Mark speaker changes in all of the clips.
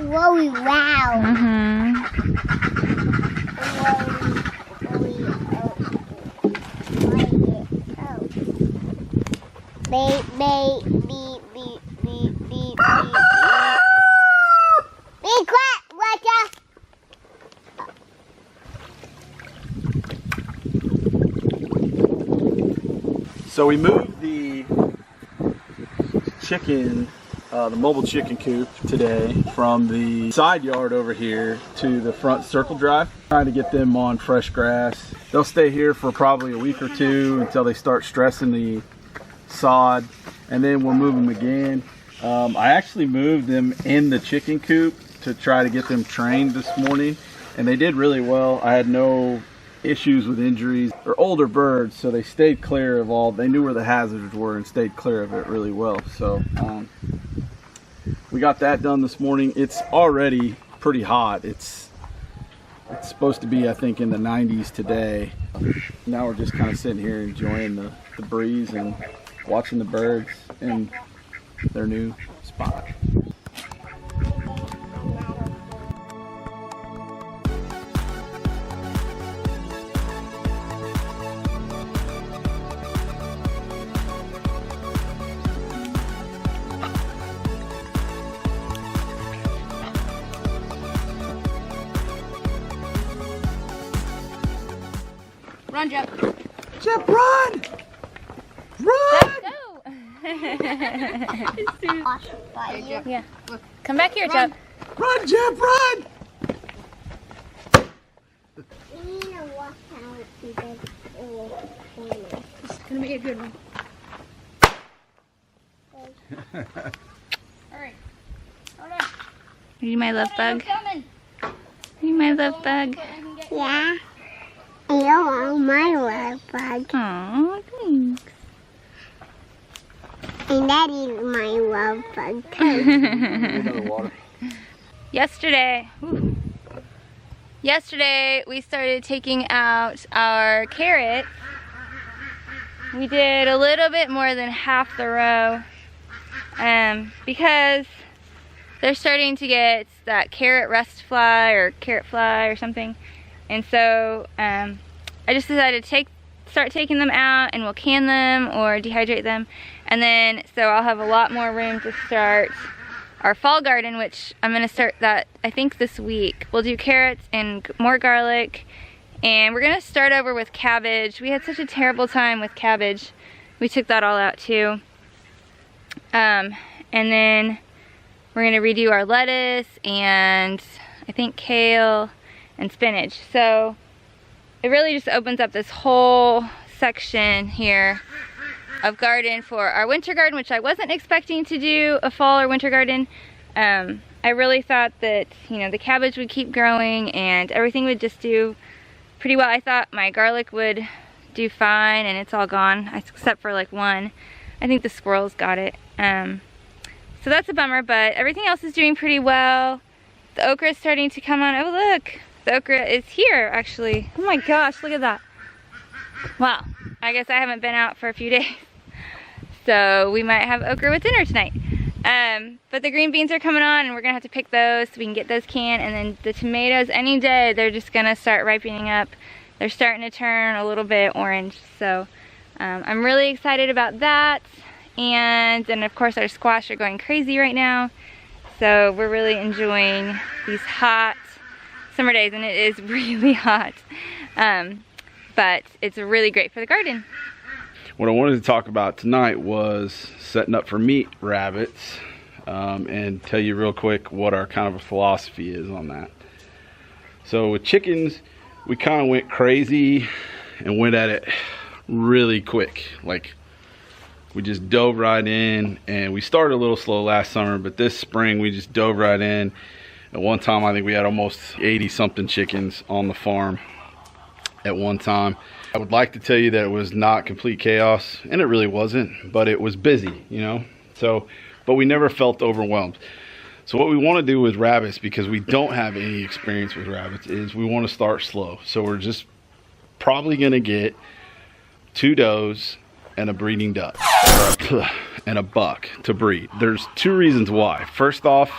Speaker 1: Whoa, wow. Beep, beep, beep, beep, beep, beep, beep. Be quiet, Roger.
Speaker 2: So we moved the chicken, the mobile chicken coop today from the side yard over here to the front circle drive. Trying to get them on fresh grass. They'll stay here for probably a week or two until they start stressing the sod, and then we'll move them again. I actually moved them in the chicken coop to try to get them trained this morning, and they did really well. I had no issues with injuries. They're older birds, so they stayed clear of all. They knew where the hazards were and stayed clear of it really well. So we got that done this morning. It's already pretty hot. It's supposed to be, I think, in the 90s today. Now we're just kind of sitting here enjoying the breeze and watching the birds in their new spot.
Speaker 3: Run, Jep.
Speaker 2: Jep, run! Run!
Speaker 3: Go!
Speaker 1: Yeah.
Speaker 3: Come back here, Jep.
Speaker 2: Run, Jep, run!
Speaker 1: We need to walk out because
Speaker 3: It's gonna be a good one. Alright. Hold on.
Speaker 4: Are you my love bug?
Speaker 3: Coming.
Speaker 4: Are you my love bug?
Speaker 1: yeah. You are my love bug.
Speaker 4: Aww, thanks.
Speaker 1: And that is my love bug too.
Speaker 2: Another water.
Speaker 4: Yesterday we started taking out our carrots. We did a little bit more than half the row because they're starting to get that carrot rust fly or carrot fly or something. And so I just decided to start taking them out, and we'll can them or dehydrate them. And then, so I'll have a lot more room to start our fall garden, which I'm gonna start that, I think, this week. We'll do carrots and more garlic, and we're gonna start over with cabbage. We had such a terrible time with cabbage. We took that all out too. And then we're gonna redo our lettuce and I think kale and spinach. So it really just opens up this whole section here of garden for our winter garden, which I wasn't expecting to do a fall or winter garden. I really thought that, you know, the cabbage would keep growing and everything would just do pretty well. I thought my garlic would do fine, and it's all gone except for like one. I think the squirrels got it. So that's a bummer, but everything else is doing pretty well. The okra is starting to come on. Oh, look. The okra is here, actually. Oh my gosh, look at that. Wow. I guess I haven't been out for a few days. So we might have okra with dinner tonight. But the green beans are coming on, and we're gonna have to pick those so we can get those canned. And then the tomatoes, any day, they're just gonna start ripening up. They're starting to turn a little bit orange. So I'm really excited about that. And then of course our squash are going crazy right now. So we're really enjoying these hot summer days, and it is really hot. But it's really great for the garden.
Speaker 2: What I wanted to talk about tonight was setting up for meat rabbits, and tell you real quick what our kind of a philosophy is on that. So with chickens, we kind of went crazy and went at it really quick. Like, we just dove right in, and we started a little slow last summer, but this spring we just dove right in. At one time, I think we had almost 80 something chickens on the farm at one time. I would like to tell you that it was not complete chaos, and it really wasn't, but it was busy, you know? So, but we never felt overwhelmed. So what we want to do with rabbits, because we don't have any experience with rabbits, is we want to start slow. So we're just probably going to get 2 does and a breeding duck, and a buck to breed. There's 2 reasons why. First off,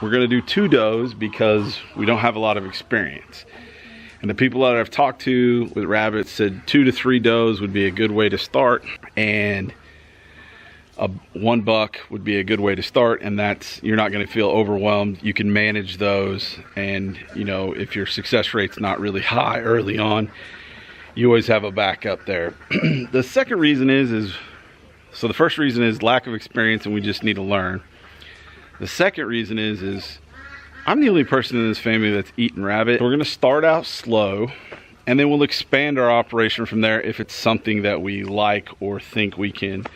Speaker 2: we're going to do 2 does because we don't have a lot of experience. And the people that I've talked to with rabbits said 2 to 3 does would be a good way to start, and 1 buck would be a good way to start, and that's, you're not going to feel overwhelmed. You can manage those, and you know, if your success rate's not really high early on, you always have a backup there. The second reason is so the first reason is lack of experience, and we just need to learn. The second reason is I'm the only person in this family that's eaten rabbit. We're going to start out slow, and then we'll expand our operation from there if it's something that we like or think we can,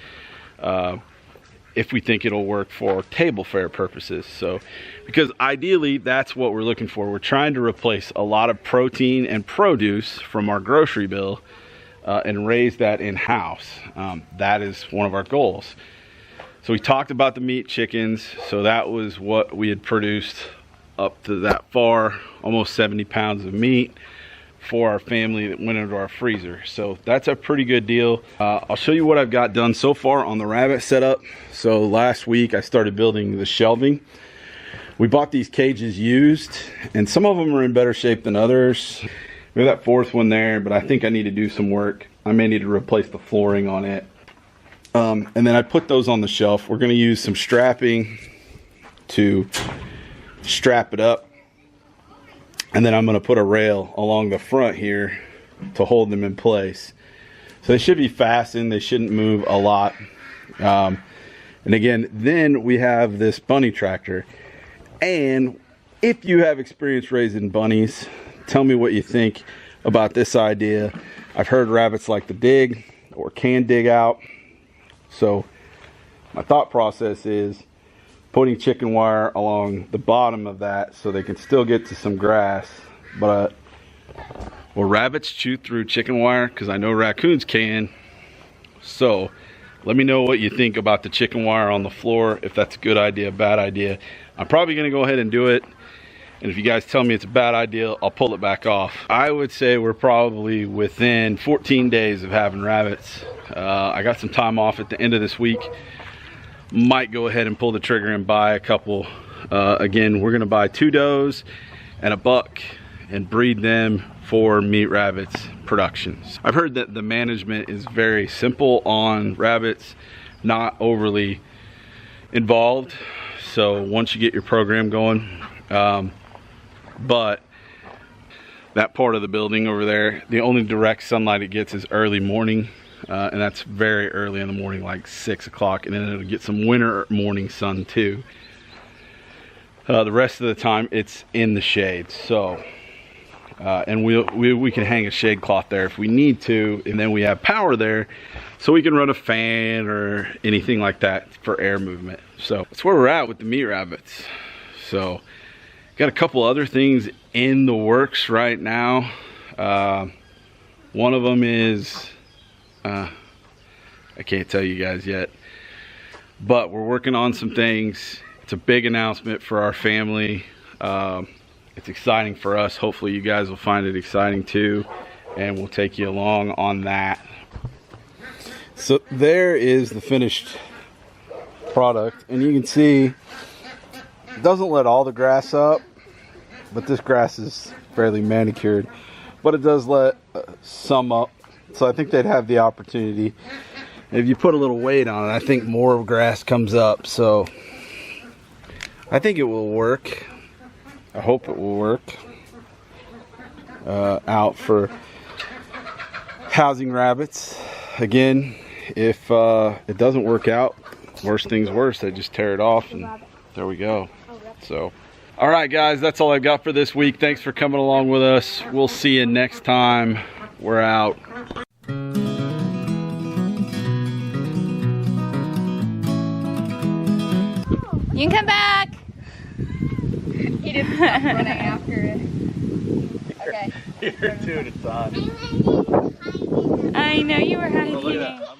Speaker 2: if we think it'll work for table fare purposes. So, because ideally that's what we're looking for. We're trying to replace a lot of protein and produce from our grocery bill and raise that in-house. That is one of our goals. So we talked about the meat chickens. So that was what we had produced up to that far, almost 70 pounds of meat for our family that went into our freezer. So that's a pretty good deal. I'll show you what I've got done so far on the rabbit setup. So last week I started building the shelving. We bought these cages used, and some of them are in better shape than others. We have that 4th one there, but I think I need to do some work. I may need to replace the flooring on it. And then I put those on the shelf. We're going to use some strapping to strap it up, and then I'm going to put a rail along the front here to hold them in place. So they should be fastened. They shouldn't move a lot. And again, then we have this bunny tractor. And if you have experience raising bunnies, tell me what you think about this idea. I've heard rabbits like to dig or can dig out. So my thought process is putting chicken wire along the bottom of that so they can still get to some grass. But will rabbits chew through chicken wire? Because I know raccoons can. So let me know what you think about the chicken wire on the floor, if that's a good idea, bad idea. I'm probably going to go ahead and do it. And if you guys tell me it's a bad idea, I'll pull it back off. I would say we're probably within 14 days of having rabbits. I got some time off at the end of this week. Might go ahead and pull the trigger and buy a couple. Again, we're going to buy 2 does and a buck and breed them for meat rabbits productions. I've heard that the management is very simple on rabbits, not overly involved. So once you get your program going, but that part of the building over there, the only direct sunlight it gets is early morning, and that's very early in the morning, like 6 o'clock, and then it'll get some winter morning sun too. The rest of the time it's in the shade. So and we can hang a shade cloth there if we need to, and then we have power there so we can run a fan or anything like that for air movement. So that's where we're at with the meat rabbits. So got a couple other things in the works right now. One of them is I can't tell you guys yet, but we're working on some things. It's a big announcement for our family. It's exciting for us. Hopefully you guys will find it exciting too, and we'll take you along on that. So there is the finished product, and you can see it doesn't let all the grass up, but this grass is fairly manicured, but it does let some up. So I think they'd have the opportunity. If you put a little weight on it, I think more grass comes up. So I think it will work. I hope it will work out for housing rabbits. Again, if it doesn't work out, worst things worse, they just tear it off, and there we go. So All right, guys, that's all I've got for this week. Thanks for coming along with us. We'll see you next time. We're out.
Speaker 4: You can come back.
Speaker 3: He didn't stop running after it. Okay.
Speaker 2: You're 2 at a time.
Speaker 4: I know you were hiding.
Speaker 2: Oh, look at that.